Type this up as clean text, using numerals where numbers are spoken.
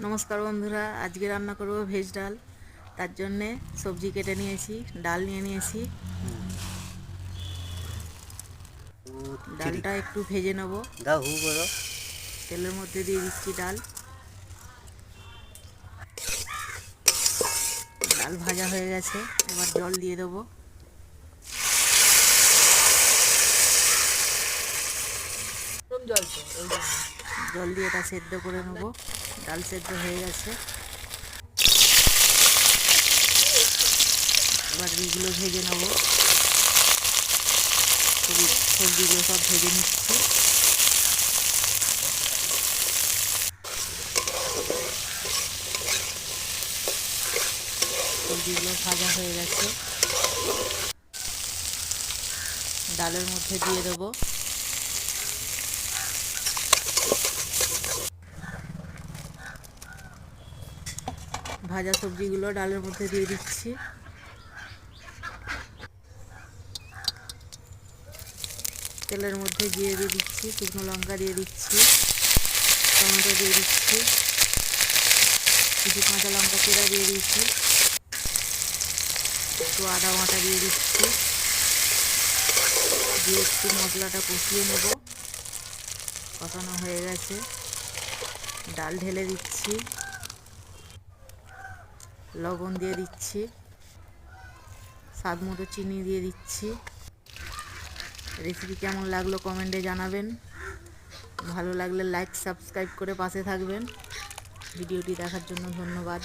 নমস্কার বন্ধুরা, আজকে রান্না করব ভেজ ডাল। তার জন্যে সবজি কেটে নিয়েছি, ডাল নিয়ে নিয়েছি। ডালটা একটু ভেজে নেব। তেলের মধ্যে দিয়ে দিচ্ছি ডাল। ডাল ভাজা হয়ে গেছে, এবার জল দিয়ে দেবো। জল দিয়ে এটা সেদ্ধ করে নেব। ডাল সেদ্ধ হয়ে গেছে, এবার এইগুলো ভেজে নেব। সবজিগুলো সব ভেজে নিচ্ছি। সবজিগুলো ভাজা হয়ে গেছে, ডালের মধ্যে দিয়ে দেবো। ভাজা সবজিগুলো ডালের মধ্যে দিয়ে দিচ্ছি। তেলের মধ্যে জিরে দিয়ে দিচ্ছি, শুকনো লঙ্কা দিয়ে দিচ্ছি, টমেটো দিয়ে দিচ্ছি, কিছু কাঁচা লঙ্কা চেরা দিয়ে দিচ্ছি, একটু আদা বাটা দিয়ে দিচ্ছি। দিয়ে একটু মশলাটা কষিয়ে নেব। কষানো হয়ে গেছে, ডাল ঢেলে দিচ্ছি, লবণ দিয়ে দিচ্ছি, স্বাদ মতো চিনি দিয়ে দিচ্ছি। রেসিপি কেমন লাগলো কমেন্টে জানাবেন। ভালো লাগলে লাইক সাবস্ক্রাইব করে পাশে থাকবেন। ভিডিওটি দেখার জন্য ধন্যবাদ।